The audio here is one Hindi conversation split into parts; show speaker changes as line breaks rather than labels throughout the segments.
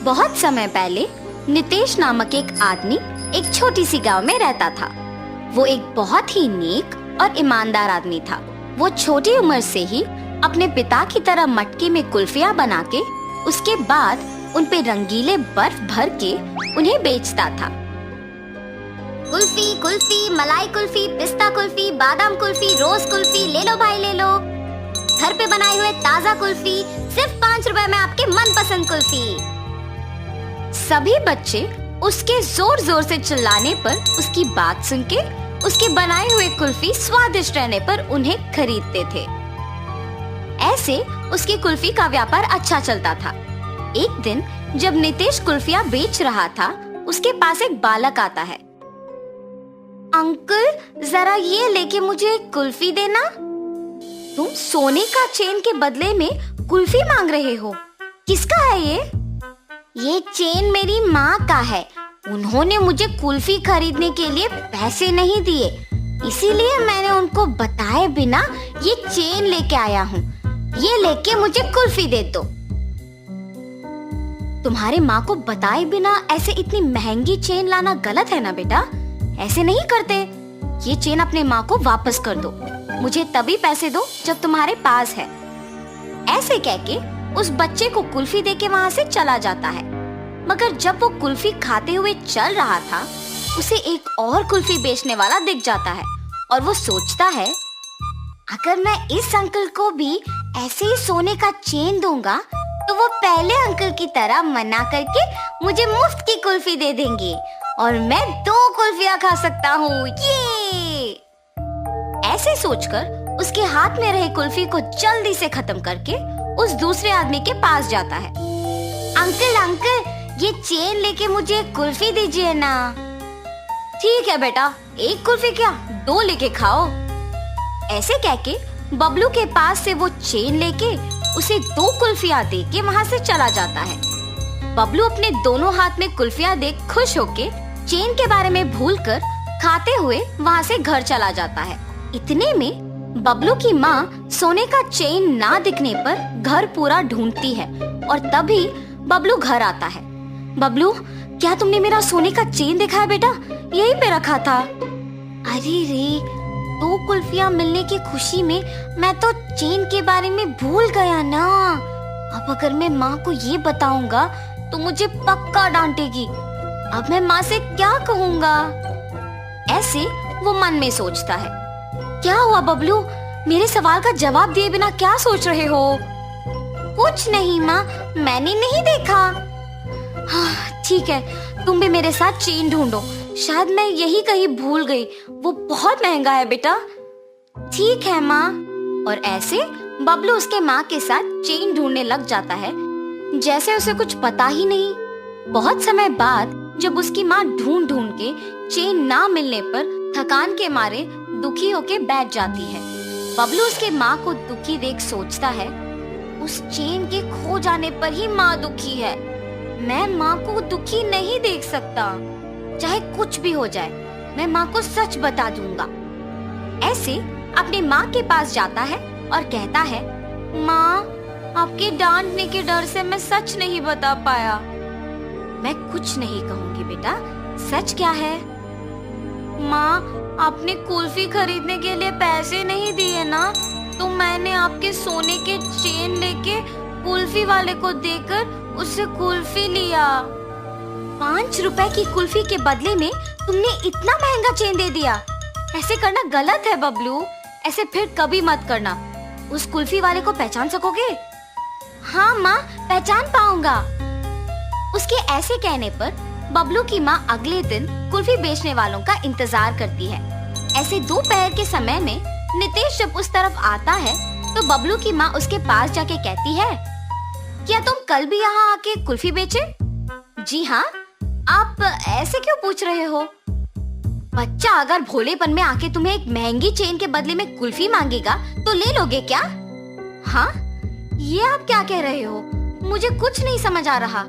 बहुत समय पहले नितेश नामक एक आदमी एक छोटी सी गांव में रहता था। वो एक बहुत ही नेक और ईमानदार आदमी था। वो छोटी उम्र से ही अपने पिता की तरह मटके में कुल्फियाँ बना के उसके बाद उन पे रंगीले बर्फ भर के उन्हें बेचता था। कुल्फी, कुल्फी, मलाई कुल्फी, पिस्ता कुल्फी, बादाम कुल्फी, रोज कुल्फी, ले लो भाई ले लो। घर पे बनाए हुए ताजा कुल्फी, सिर्फ 5 रुपए में आपके मनपसंद कुल्फी। सभी बच्चे उसके जोर जोर से चिल्लाने पर उसकी बात सुन के उसके बनाए हुए कुल्फी स्वादिष्ट रहने पर उन्हें खरीदते थे। ऐसे उसकी कुल्फी का व्यापार अच्छा चलता था। एक दिन जब नितेश कुल्फियाँ बेच रहा था, उसके पास एक बालक आता है। अंकल, जरा ये लेके मुझे एक कुल्फी देना। तुम सोने का चेन के बदले में कुल्फी मांग रहे हो? किसका है ये? ये चेन मेरी माँ का है। उन्होंने मुझे कुल्फी खरीदने के लिए पैसे नहीं दिए, इसीलिए मैंने उनको बताए बिना ये चेन लेके आया हूँ। ये लेके मुझे कुल्फी दे दो। तुम्हारे माँ को बताए बिना ऐसे इतनी महंगी चेन लाना गलत है ना बेटा? ऐसे नहीं करते। ये चेन अपने माँ को वापस कर दो। मुझे तभी पैसे दो जब तुम्हारे पास है। ऐसे कह के उस बच्चे को कुल्फी देके वहाँ से चला जाता है। मगर जब वो कुल्फी खाते हुए चल रहा था, उसे एक और कुल्फी बेचने वाला दिख जाता है और वो सोचता है, अगर मैं इस अंकल को भी ऐसे ही सोने का चेन दूंगा तो वो पहले अंकल की तरह मना करके मुझे मुफ्त की कुल्फी दे देंगे और मैं 2 कुल्फियाँ खा सकता हूँ। ये ऐसे सोचकर उसके हाथ में रहे कुल्फी को जल्दी से खत्म करके उस दूसरे आदमी के पास जाता है। अंकल अंकल, ये चेन लेके मुझे एक कुल्फी दीजिए ना। ठीक है बेटा, 1 कुल्फी क्या 2 लेके खाओ। ऐसे कह के बबलू के पास से वो चेन लेके उसे 2 कुल्फियाँ दे के वहाँ से चला जाता है। बबलू अपने दोनों हाथ में कुल्फियाँ देख खुश होके चेन के बारे में भूलकर खाते हुए वहाँ से घर चला जाता है। इतने में बबलू की माँ सोने का चेन ना दिखने पर घर पूरा ढूंढती है और तभी बबलू घर आता है। बबलू, क्या तुमने मेरा सोने का चेन देखा है बेटा? यहीं पे रखा था। अरे रे, 2 कुल्फियाँ मिलने की खुशी में मैं तो चेन के बारे में भूल गया ना। अब अगर मैं माँ को ये बताऊंगा तो मुझे पक्का डांटेगी। अब मैं माँ से क्या कहूँगा? ऐसे वो मन में सोचता है। क्या हुआ बबलू? मेरे सवाल का जवाब दिए बिना क्या सोच रहे हो? कुछ नहीं माँ, मैंने नहीं देखा। हाँ, ठीक है, तुम भी मेरे साथ चेन ढूंढो। शायद मैं यही कहीं भूल गई। वो बहुत महंगा है बेटा। ठीक है माँ। और ऐसे बबलू उसके माँ के साथ चेन ढूंढने लग जाता है, जैसे उसे कुछ पता ही नहीं। बहुत समय बाद जब उसकी माँ ढूंढ ढूंढ के चेन ना मिलने पर थकान के मारे दुखी होके बैठ जाती है। बबलू उसके माँ को दुखी देख सोचता है, उस चेन के खो जाने पर ही माँ दुखी है। मैं माँ को दुखी नहीं देख सकता। चाहे कुछ भी हो जाए, मैं माँ को सच बता दूंगा। ऐसे अपनी माँ के पास जाता है और कहता है, माँ, आपके डांटने के डर से मैं सच नहीं बता पाया। मैं कुछ नहीं कहूँगी बेटा, सच क्या है? माँ, आपने कुल्फी खरीदने के लिए पैसे नहीं दिए ना, तो मैंने आपके सोने के चेन लेके कुल्फी वाले को देकर उससे कुल्फी लिया। 5 रुपए की कुल्फी के बदले में तुमने इतना महंगा चेन दे दिया। ऐसे करना गलत है बबलू। ऐसे फिर कभी मत करना। उस कुल्फी वाले को पहचान सकोगे? हाँ माँ, पहचान पाऊंगा। उसके ऐसे कहने पर बबलू की माँ अगले दिन कुल्फी बेचने वालों का इंतजार करती है। ऐसे दोपहर के समय में नितेश जब उस तरफ आता है तो बबलू की माँ उसके पास जाके कहती है, क्या तुम कल भी यहाँ आके कुल्फी बेचे? जी हाँ। आप ऐसे क्यों पूछ रहे हो? बच्चा अगर भोलेपन में आके तुम्हें एक महंगी चेन के बदले में कुल्फी मांगेगा तो ले लोगे क्या? हाँ, ये आप क्या कह रहे हो? मुझे कुछ नहीं समझ आ रहा।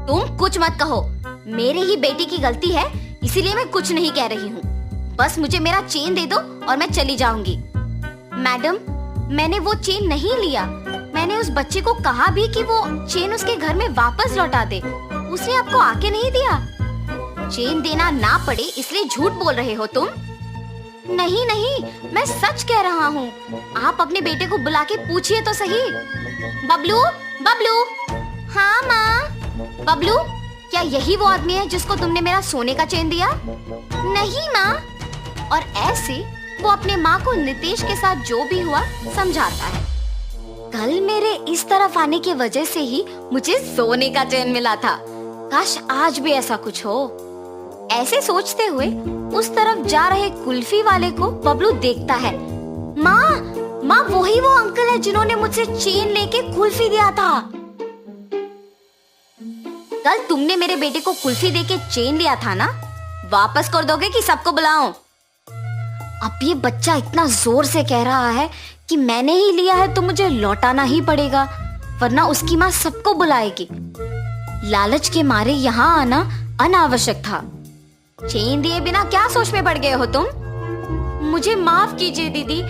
तुम कुछ मत कहो। मेरे ही बेटी की गलती है, इसीलिए मैं कुछ नहीं कह रही हूँ। बस मुझे मेरा चेन दे दो और मैं चली जाऊंगी। मैडम, मैंने वो चेन नहीं लिया। मैंने उस बच्चे को कहा भी कि वो चेन उसके घर में वापस लौटा दे, उसने आपको आके नहीं दिया। चेन देना ना पड़े इसलिए झूठ बोल रहे हो तुम। नहीं नहीं, मैं सच कह रहा हूँ। आप अपने बेटे को बुला के पूछिए तो सही। बबलू, बबलू। हाँ माँ। बबलू, क्या यही वो आदमी है जिसको तुमने मेरा सोने का चेन दिया? नहीं माँ। और ऐसे वो अपने माँ को नितेश के साथ जो भी हुआ समझाता है। कल मेरे इस तरफ आने की वजह से ही मुझे सोने का चेन मिला था। काश आज भी ऐसा कुछ हो। ऐसे सोचते हुए उस तरफ जा रहे कुल्फी वाले को बबलू देखता है। माँ वही वो अंकल है जिन्होंने मुझसे चेन लेके कुल्फी दिया था। कल तुमने मेरे बेटे को कुल्फी देके चेन लिया था ना, वापस कर दोगे कि सबको बुलाऊं? अब ये बच्चा इतना जोर से कह रहा है कि मैंने ही लिया है तो मुझे लौटाना ही पड़ेगा, वरना उसकी माँ सबको बुलाएगी। लालच के मारे यहाँ आना अनावश्यक था। चेन दिए बिना क्या सोच में पड़ गए हो तुम? मुझे माफ कीजिए दीदी।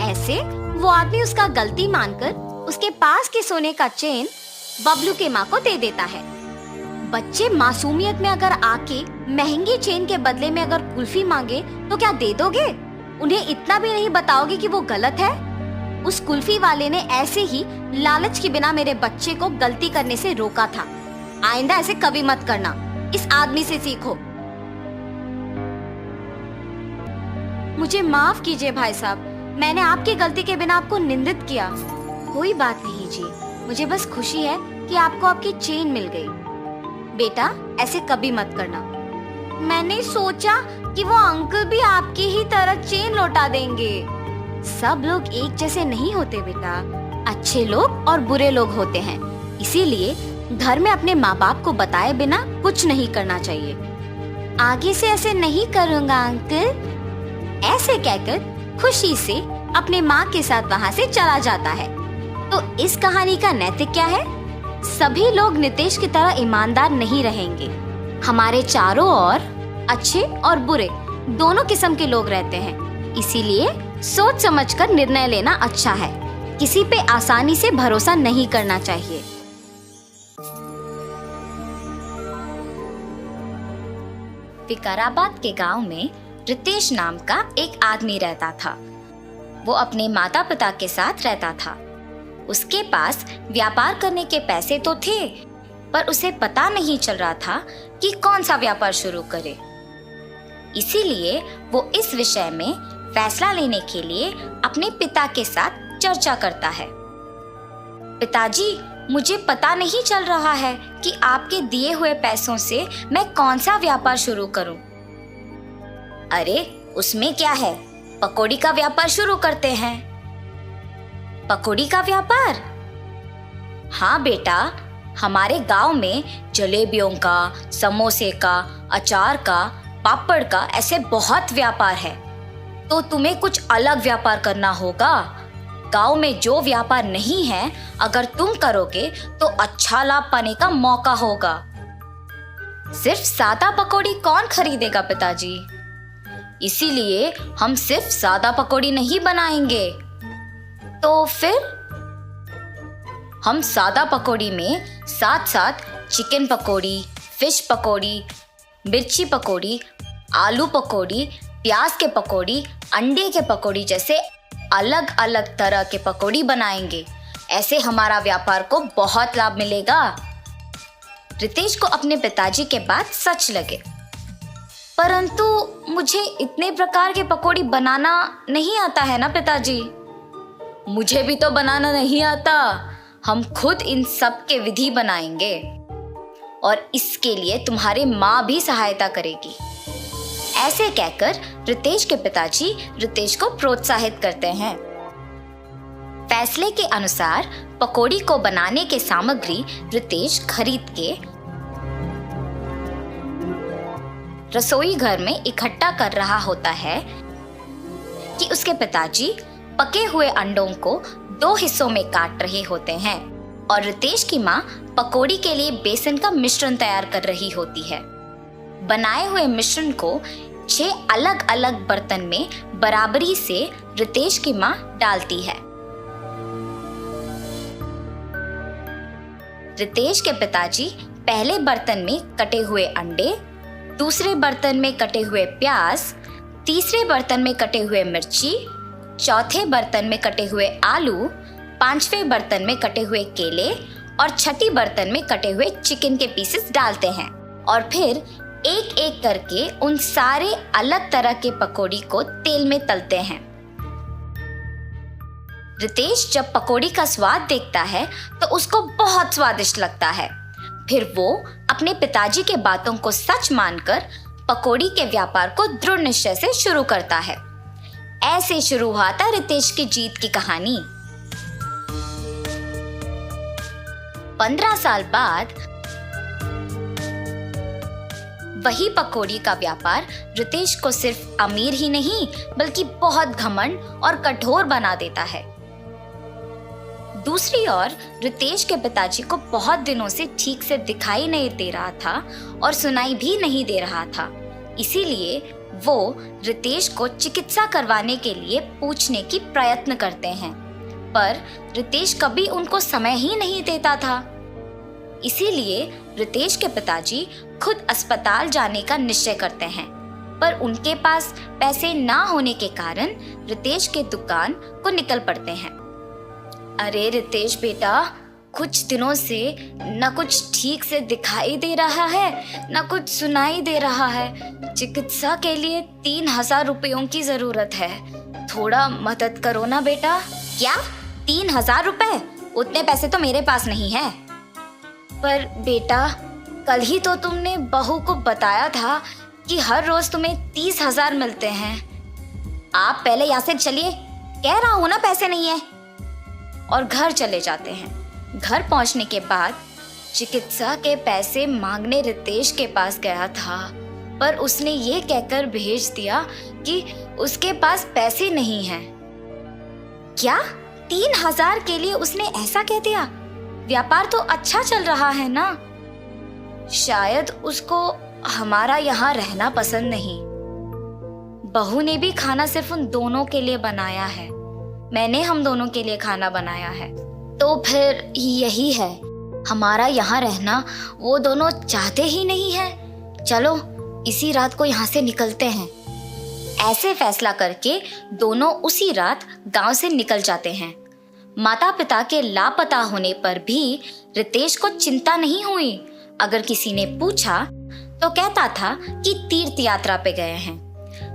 ऐसे वो आदमी उसका गलती मानकर उसके पास के सोने का चेन बबलू के माँ को दे देता है। बच्चे मासूमियत में अगर आके महंगी चेन के बदले में अगर कुल्फी मांगे तो क्या दे दोगे? उन्हें इतना भी नहीं बताओगे कि वो गलत है? उस कुल्फी वाले ने ऐसे ही लालच के बिना मेरे बच्चे को गलती करने से रोका था। आइंदा ऐसे कभी मत करना, इस आदमी से सीखो। मुझे माफ कीजिए भाई साहब, मैंने आपकी गलती के बिना आपको निंदित किया। कोई बात नहीं जी, मुझे बस खुशी है कि आपको आपकी चेन मिल गई। बेटा ऐसे कभी मत करना। मैंने सोचा कि वो अंकल भी आपकी ही तरह चेन लौटा देंगे। सब लोग एक जैसे नहीं होते बेटा, अच्छे लोग और बुरे लोग होते हैं। इसीलिए घर में अपने माँ बाप को बताए बिना कुछ नहीं करना चाहिए। आगे से ऐसे नहीं करूँगा अंकल। ऐसे कहकर खुशी से अपने माँ के साथ वहाँ से चला जाता है। तो इस कहानी का नैतिक क्या है? सभी लोग नितेश की तरह ईमानदार नहीं रहेंगे। हमारे चारों ओर अच्छे और बुरे दोनों किस्म के लोग रहते हैं। इसीलिए सोच समझकर निर्णय लेना अच्छा है। किसी पे आसानी से भरोसा नहीं करना चाहिए। विकाराबाद के गांव में रितेश नाम का एक आदमी रहता था। वो अपने माता पिता के साथ रहता था। उसके पास व्यापार करने के पैसे तो थे, पर उसे पता नहीं चल रहा था कि कौन सा व्यापार शुरू करे। इसीलिए वो इस विषय में फैसला लेने के लिए अपने पिता के साथ चर्चा करता है। पिताजी, मुझे पता नहीं चल रहा है कि आपके दिए हुए पैसों से मैं कौन सा व्यापार शुरू करूं। अरे उसमें क्या है, पकौड़ी का व्यापार शुरू करते हैं। पकौड़ी का व्यापार? हाँ बेटा, हमारे गांव में जलेबियों का, समोसे का, अचार का, पापड़ का ऐसे बहुत व्यापार है। तो तुम्हें कुछ अलग व्यापार करना होगा। गांव में जो व्यापार नहीं है, अगर तुम करोगे तो अच्छा लाभ पाने का मौका होगा। सिर्फ सादा पकौड़ी कौन खरीदेगा पिताजी? इसीलिए हम सिर्फ सादा पकौड़ी नहीं बनाएंगे। तो फिर हम सादा पकौड़ी में साथ साथ चिकन पकौड़ी, फिश पकौड़ी, मिर्ची पकौड़ी, आलू पकौड़ी, प्याज के पकौड़ी, अंडे के पकौड़ी जैसे अलग अलग तरह के पकौड़ी बनाएंगे। ऐसे हमारा व्यापार को बहुत लाभ मिलेगा। रितेश को अपने पिताजी के बात सच लगे। परंतु मुझे इतने प्रकार के पकौड़ी बनाना नहीं आता है ना पिताजी। मुझे भी तो बनाना नहीं आता। हम खुद इन सब के विधि बनाएंगे और इसके लिए तुम्हारी माँ भी सहायता करेगी। ऐसे कहकर रितेश के पिताजी रितेश को प्रोत्साहित करते हैं। फैसले के अनुसार पकौड़ी को बनाने के सामग्री रितेश खरीद के रसोई घर में इकट्ठा कर रहा होता है कि उसके पिताजी पके हुए अंडों को 2 हिस्सों में काट रहे होते हैं और रितेश की माँ पकौड़ी के लिए बेसन का मिश्रण तैयार कर रही होती है। बनाए हुए मिश्रण को 6 अलग अलग बर्तन में बराबरी से रितेश की माँ डालती है। रितेश के पिताजी पहले बर्तन में कटे हुए अंडे, दूसरे बर्तन में कटे हुए प्याज, तीसरे बर्तन में कटे हुए मिर्ची, चौथे बर्तन में कटे हुए आलू, पांचवें बर्तन में कटे हुए केले और छठी बर्तन में कटे हुए चिकन के पीसेस डालते हैं और फिर एक एक करके उन सारे अलग तरह के पकौड़ी को तेल में तलते हैं। रितेश जब पकौड़ी का स्वाद देखता है तो उसको बहुत स्वादिष्ट लगता है। फिर वो अपने पिताजी के बातों को सच मानकर पकौड़ी के व्यापार को दृढ़ निश्चय से शुरू करता है। ऐसे शुरू हुआ था रितेश की जीत की कहानी। 15 साल बाद वही पकौड़ी का व्यापार रितेश को सिर्फ अमीर ही नहीं बल्कि बहुत घमंड और कठोर बना देता है। दूसरी ओर रितेश के पिताजी को बहुत दिनों से ठीक से दिखाई नहीं दे रहा था और सुनाई भी नहीं दे रहा था। इसीलिए वो रितेश को चिकित्सा करवाने के लिए पूछने की प्रयत्न करते हैं, पर रितेश कभी उनको समय ही नहीं देता था। इसीलिए रितेश के पिताजी खुद अस्पताल जाने का निश्चय करते हैं, पर उनके पास पैसे ना होने के कारण रितेश के दुकान को निकल पड़ते हैं। अरे रितेश बेटा, कुछ दिनों से न कुछ ठीक से दिखाई दे रहा है न कुछ सुनाई दे रहा है। चिकित्सा के लिए 3000 रुपयों की जरूरत है, थोड़ा मदद करो ना बेटा। क्या 3000 रुपए? उतने पैसे तो मेरे पास नहीं है। पर बेटा, कल ही तो तुमने बहू को बताया था कि हर रोज तुम्हें 30,000 मिलते हैं। आप पहले यहाँ से चलिए, कह रहा हूँ ना पैसे नहीं है। और घर चले जाते हैं। घर पहुंचने के बाद चिकित्सा के पैसे मांगने रितेश के पास गया था, पर उसने ये कहकर भेज दिया कि उसके पास पैसे नहीं हैं। क्या 3000 के लिए उसने ऐसा कह दिया? व्यापार तो अच्छा चल रहा है ना। शायद उसको हमारा यहाँ रहना पसंद नहीं। बहू ने भी खाना सिर्फ उन दोनों के लिए बनाया है, मैंने हम दोनों के लिए खाना बनाया है। तो फिर यही है, हमारा यहाँ रहना वो दोनों चाहते ही नहीं है। चलो इसी रात को यहाँ से निकलते हैं। ऐसे फैसला करके दोनों उसी रात गांव से निकल जाते हैं। माता पिता के लापता होने पर भी रितेश को चिंता नहीं हुई। अगर किसी ने पूछा तो कहता था कि तीर्थ यात्रा पे गए हैं।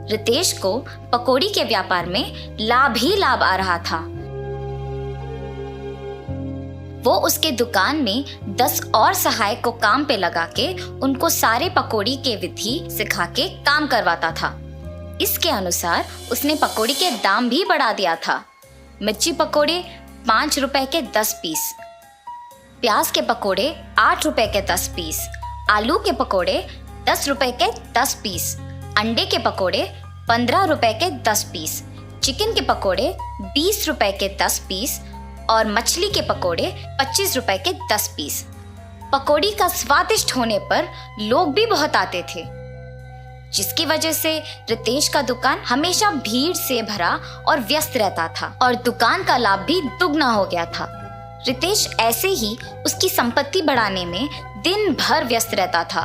रितेश को पकौड़ी के व्यापार में लाभ ही लाभ आ रहा था। वो उसके दुकान में 10 और सहायक को काम पे लगा के उनको सारे पकौड़ी के विधि सिखा के काम करवाता था। इसके अनुसार उसने पकौड़ी के दाम भी बढ़ा दिया था। मिर्ची पकौड़े 5 रुपए के 10 पीस, प्याज के पकौड़े 8 रुपए के 10 पीस, आलू के पकौड़े 10 रुपए के 10 पीस, अंडे के पकोड़े 15 रुपए के 10 पीस, चिकन के पकोड़े 20 रुपए के 10 पीस और मछली के पकोड़े 25 रुपए के 10 पीस। पकौड़ी का स्वादिष्ट होने पर लोग भी बहुत आते थे, जिसकी वजह से रितेश का दुकान हमेशा भीड़ से भरा और व्यस्त रहता था और दुकान का लाभ भी दुगना हो गया था। रितेश ऐसे ही उसकी संपत्ति बढ़ाने में दिन भर व्यस्त रहता था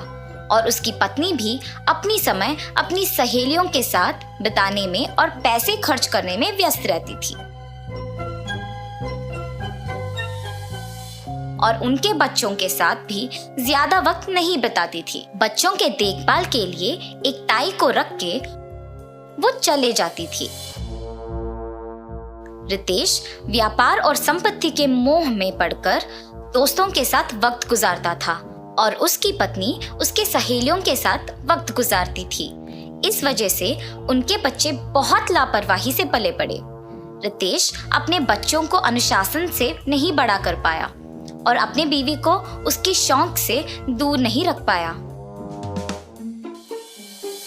और उसकी पत्नी भी अपनी समय अपनी सहेलियों के साथ बिताने में और पैसे खर्च करने में व्यस्त रहती थी और उनके बच्चों के साथ भी ज्यादा वक्त नहीं बिताती थी। बच्चों के देखभाल के लिए एक ताई को रख के वो चले जाती थी। रितेश व्यापार और संपत्ति के मोह में पड़कर दोस्तों के साथ वक्त गुजारता था और उसकी पत्नी उसके सहेलियों के साथ वक्त गुजारती थी। इस वजह से उनके बच्चे बहुत लापरवाही से पले बड़े। रितेश अपने बच्चों को अनुशासन से नहीं बड़ा कर पाया और अपनी बीवी को उसकी शौक से दूर नहीं रख पाया।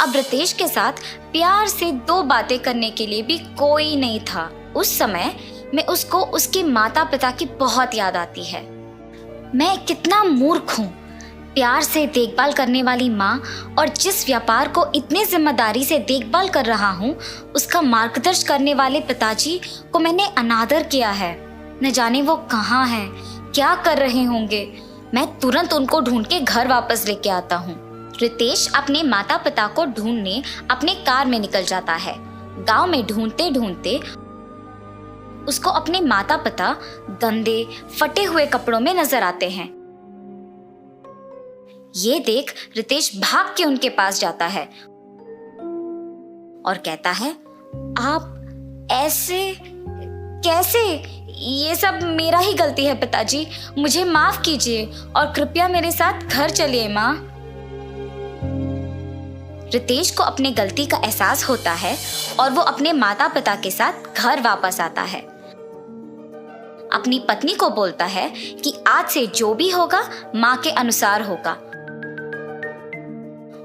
अब रितेश के साथ प्यार से 2 बातें करने के लिए भी कोई नहीं था। उस समय में उसको उसके माता पिता की बहुत याद आती है। मैं कितना मूर्ख हूँ, प्यार से देखभाल करने वाली माँ और जिस व्यापार को इतने जिम्मेदारी से देखभाल कर रहा हूँ उसका मार्गदर्शन करने वाले पिताजी को मैंने अनादर किया है। न जाने वो कहाँ हैं, क्या कर रहे होंगे। मैं तुरंत उनको ढूंढ के घर वापस लेके आता हूँ। रितेश अपने माता पिता को ढूंढने अपने कार में निकल जाता है। गांव में ढूंढते ढूंढते उसको अपने माता पिता गंदे फटे हुए कपड़ों में नजर आते हैं। ये देख रितेश भाग के उनके पास जाता है और कहता है, आप ऐसे कैसे? ये सब मेरा ही गलती है पिताजी, मुझे माफ कीजिए और कृपया मेरे साथ घर चलिए माँ। रितेश को अपनी गलती का एहसास होता है और वो अपने माता पिता के साथ घर वापस आता है। अपनी पत्नी को बोलता है कि आज से जो भी होगा माँ के अनुसार होगा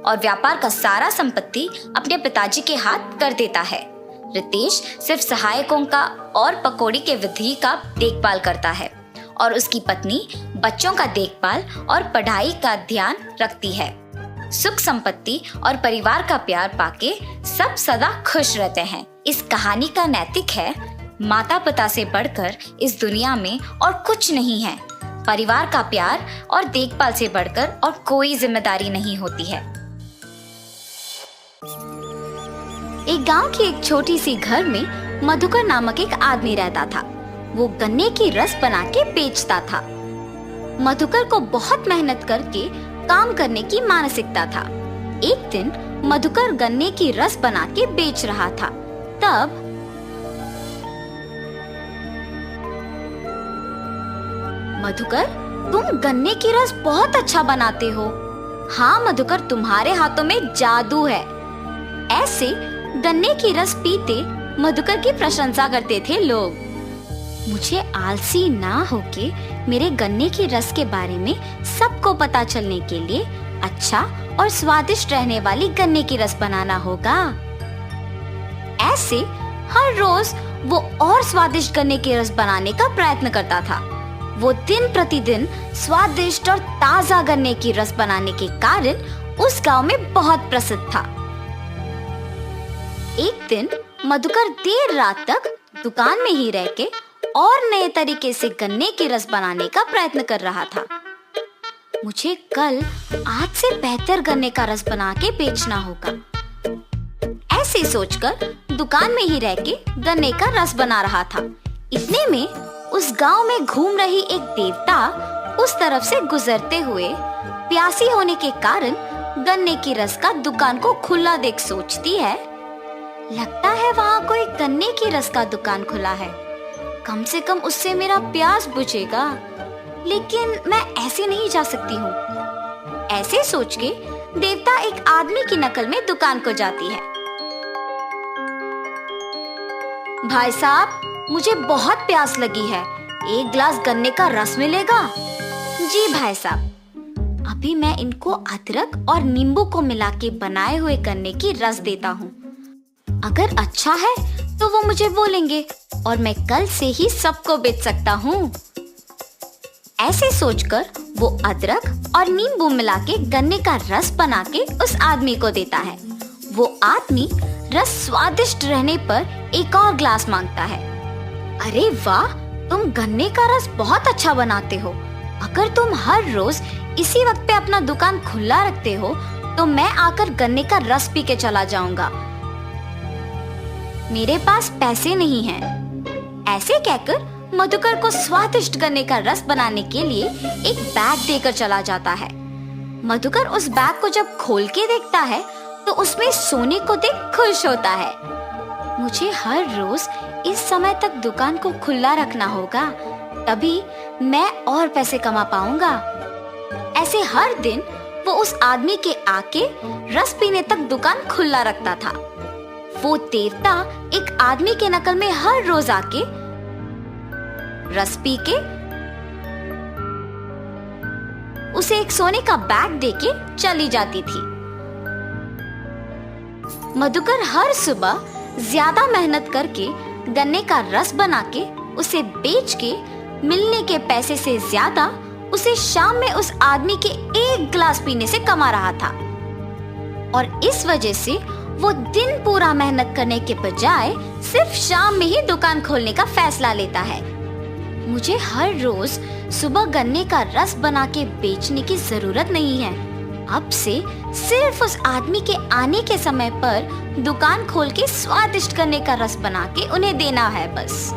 और व्यापार का सारा संपत्ति अपने पिताजी के हाथ कर देता है। रितेश सिर्फ सहायकों का और पकौड़ी के विधि का देखभाल करता है और उसकी पत्नी बच्चों का देखभाल और पढ़ाई का ध्यान रखती है। सुख संपत्ति और परिवार का प्यार पाके सब सदा खुश रहते हैं। इस कहानी का नैतिक है, माता पिता से बढ़कर इस दुनिया में और कुछ नहीं है। परिवार का प्यार और देखभाल से बढ़कर और कोई जिम्मेदारी नहीं होती है। एक गांव की एक छोटी सी घर में मधुकर नामक एक आदमी रहता था। वो गन्ने की रस बना के बेचता था। मधुकर को बहुत मेहनत करके काम करने की मानसिकता था। एक दिन मधुकर गन्ने की रस बना के बेच रहा था। तब मधुकर, तुम गन्ने की रस बहुत अच्छा बनाते हो। हाँ मधुकर, तुम्हारे हाथों में जादू है। ऐसे गन्ने की रस पीते मधुकर की प्रशंसा करते थे लोग। मुझे आलसी ना होके मेरे गन्ने की रस के बारे में सबको पता चलने के लिए अच्छा और स्वादिष्ट रहने वाली गन्ने की रस बनाना होगा। ऐसे हर रोज वो और स्वादिष्ट गन्ने की रस बनाने का प्रयत्न करता था। वो दिन प्रतिदिन स्वादिष्ट और ताजा गन्ने की रस बनाने के कारण उस गांव में बहुत प्रसिद्ध था। एक दिन मधुकर देर रात तक दुकान में ही रह के और नए तरीके से गन्ने की रस बनाने का प्रयत्न कर रहा था। मुझे कल आज से बेहतर गन्ने का रस बना के बेचना होगा। ऐसे सोचकर दुकान में ही रह के गन्ने का रस बना रहा था। इतने में उस गांव में घूम रही एक देवता उस तरफ से गुजरते हुए प्यासी होने के कारण गन्ने की रस का दुकान को खुला देख सोचती है, लगता है वहाँ कोई गन्ने की रस का दुकान खुला है। कम से कम उससे मेरा प्यास बुझेगा। लेकिन मैं ऐसे नहीं जा सकती हूँ। ऐसे सोच के देवता एक आदमी की नकल में दुकान को जाती है। भाई साहब, मुझे बहुत प्यास लगी है, एक गिलास गन्ने का रस मिलेगा? जी भाई साहब, अभी मैं इनको अदरक और नींबू को मिला के बनाए हुए गन्ने की रस देता हूँ। अगर अच्छा है तो वो मुझे बोलेंगे और मैं कल से ही सबको बेच सकता हूँ। ऐसे सोचकर वो अदरक और नींबू मिला के गन्ने का रस बना के उस आदमी को देता है। वो आदमी रस स्वादिष्ट रहने पर एक और ग्लास मांगता है। अरे वाह, तुम गन्ने का रस बहुत अच्छा बनाते हो। अगर तुम हर रोज इसी वक्त पे अपना दुकान खुला रखते हो तो मैं आकर गन्ने का रस पी के चला जाऊंगा। मेरे पास पैसे नहीं हैं। ऐसे कहकर मधुकर को स्वादिष्ट गन्ने का रस बनाने के लिए एक बैग देकर चला जाता है। मधुकर उस बैग को जब खोल के देखता है तो उसमें सोने को देख खुश होता है। मुझे हर रोज इस समय तक दुकान को खुला रखना होगा, तभी मैं और पैसे कमा पाऊंगा। ऐसे हर दिन वो उस आदमी के आके रस पीने तक दुकान खुला रखता था। वो देवता एक आदमी के नकल में हर रोज आके रस पी के उसे एक सोने का बैग देके चली जाती थी। मधुकर हर सुबह ज्यादा मेहनत करके गन्ने का रस बना के उसे बेच के मिलने के पैसे से ज्यादा उसे शाम में उस आदमी के एक गिलास पीने से कमा रहा था। और इस वजह से वो दिन पूरा मेहनत करने के बजाय सिर्फ शाम में ही दुकान खोलने का फैसला लेता है। मुझे हर रोज सुबह गन्ने का रस बना के बेचने की जरूरत नहीं है। अब से सिर्फ उस आदमी के आने के समय पर दुकान खोल के स्वादिष्ट गन्ने का रस बना के उन्हें देना है बस।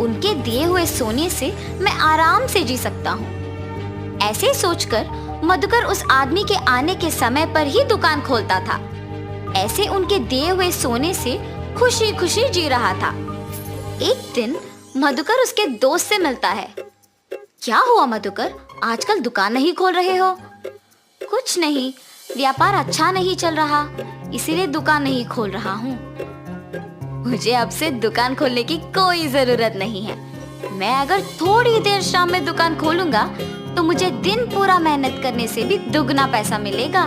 उनके दिए हुए सोने से मैं आराम से जी सकता हूँ। ऐसे सोचकर मधुकर उस आदमी के आने के समय पर ही दुकान खोलता था। ऐसे उनके दिए हुए सोने से खुशी खुशी जी रहा था। एक दिन मधुकर उसके दोस्त से मिलता है। क्या हुआ मधुकर, आजकल दुकान नहीं खोल रहे हो? कुछ नहीं, व्यापार अच्छा नहीं चल रहा, इसीलिए दुकान नहीं खोल रहा हूँ। मुझे अब से दुकान खोलने की कोई जरूरत नहीं है। मैं अगर थोड़ी देर शाम में दुकान खोलूंगा तो मुझे दिन पूरा मेहनत करने से भी दुगना पैसा मिलेगा।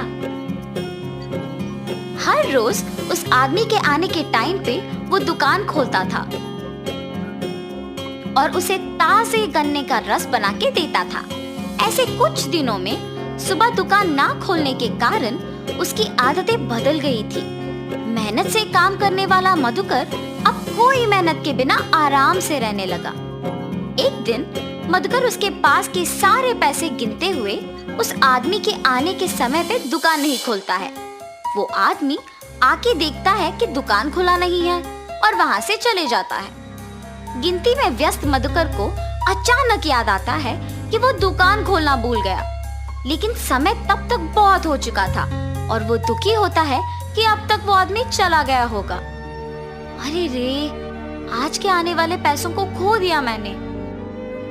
हर रोज उस आदमी के आने के टाइम पे वो दुकान खोलता था और उसे ताजे गन्ने का रस बना के देता था। ऐसे कुछ दिनों में सुबह दुकान ना खोलने के कारण उसकी आदतें बदल गई थी। मेहनत से काम करने वाला मधुकर अब कोई मेहनत के बिना आराम से रहने लगा। एक दिन मधुकर उसके पास के सारे पैसे गिनते हुए उस आदमी के आने के समय पे दुकान नहीं खोलता है। वो आदमी आके देखता है कि दुकान खुला नहीं है और वहाँ से चले जाता है। गिनती में व्यस्त मधुकर को अचानक याद आता है कि वो दुकान खोलना भूल गया, लेकिन समय तब तक बहुत हो चुका था और वो दुखी होता है कि अब तक वो आदमी चला गया होगा। अरे रे, आज के आने वाले पैसों को खो दिया मैंने।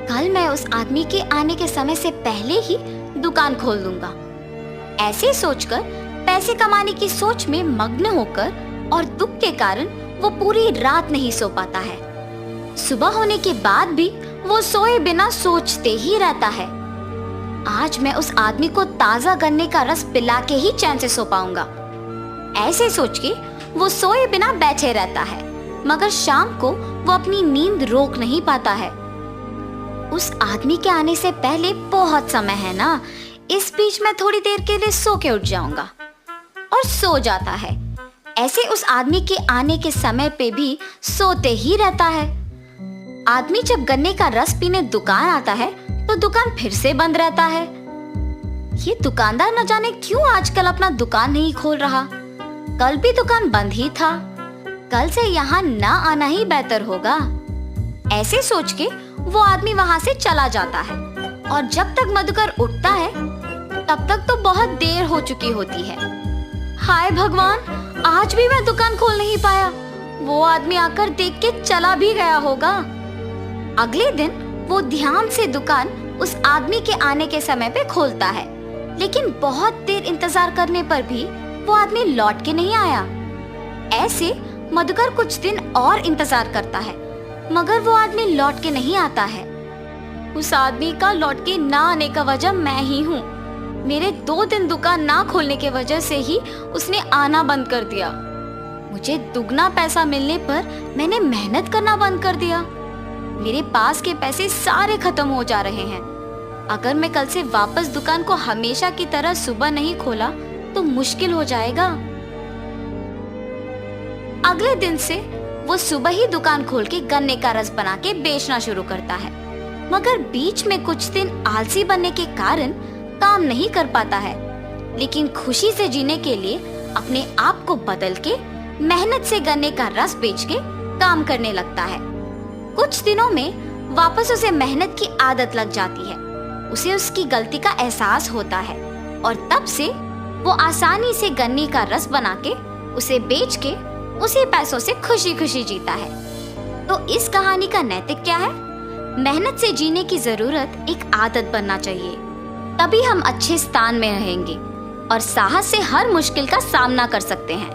कल मैं उस आदमी के आने के समय से पहले ही दुकान खोल दूंगा। ऐसे सोचकर पैसे कमाने की सोच में मग्न होकर और दुख के कारण वो पूरी रात नहीं सो पाता है। सुबह होने के बाद भी वो सोए बिना सोचते ही रहता है, आज मैं उस आदमी को ताजा गन्ने का रस पिला के ही चैन से सो पाऊंगा। ऐसे सोच के वो सोए बिना बैठे रहता है, मगर शाम को वो अपनी नींद रोक नहीं पाता है। उस आदमी के आने से पहले बहुत समय है ना, इस बीच में थोड़ी देर के लिए सो के उठ जाऊंगा, और सो जाता है। ऐसे उस आदमी के आने के समय पे भी सोते ही रहता है। आदमी जब गन्ने का रस पीने दुकान आता है तो दुकान फिर से बंद रहता है। ये दुकानदार न जाने क्यों आजकल अपना दुकान नहीं खोल रहा। कल भी दुकान बंद ही था, कल से यहाँ ना आना ही बेहतर होगा। ऐसे सोच के वो आदमी वहाँ से चला जाता है और जब तक मधुकर उठता है तब तक तो बहुत देर हो चुकी होती है। हाय भगवान, आज भी मैं दुकान खोल नहीं पाया। वो आदमी आकर देख के चला भी गया होगा। अगले दिन वो ध्यान से दुकान उस आदमी के आने के समय पे खोलता है, लेकिन बहुत देर इंतजार करने पर भी वो आदमी लौट के नहीं आया। ऐसे मधुकर कुछ दिन और इंतजार करता है, मगर वो आदमी लौट के नहीं आता है। उस आदमी का लौट के ना आने का वजह मैं ही हूँ। मेरे 2 दिन दुकान ना खोलने के वजह से ही उसने आना बंद कर दिया। मुझे दुगना पैसा मिलने पर मैंने मेहनत करना बंद कर दिया। मेरे पास के पैसे सारे खत्म हो जा रहे हैं। अगर मैं कल से वापस दुकान को हमेशा की तरह सुबह नहीं खोला तो मुश्किल हो जाएगा। अगले दिन से वो सुबह ही दुकान खोल के गन्ने का रस बना के बेचना शुरू करता है, मगर बीच में कुछ दिन आलसी बनने के कारण काम नहीं कर पाता है। लेकिन खुशी से जीने के लिए अपने आप को बदल के मेहनत से गन्ने का रस बेच के काम करने लगता है। कुछ दिनों में वापस उसे मेहनत की आदत लग जाती है। उसे उसकी गलती का एहसास होता है और तब से वो आसानी से गन्ने का रस बना के उसे बेच के उसी पैसों से खुशी खुशी जीता है। तो इस कहानी का नैतिक क्या है? मेहनत से जीने की जरूरत एक आदत बनना चाहिए, तभी हम अच्छे स्थान में रहेंगे और साहस से हर मुश्किल का सामना कर सकते हैं।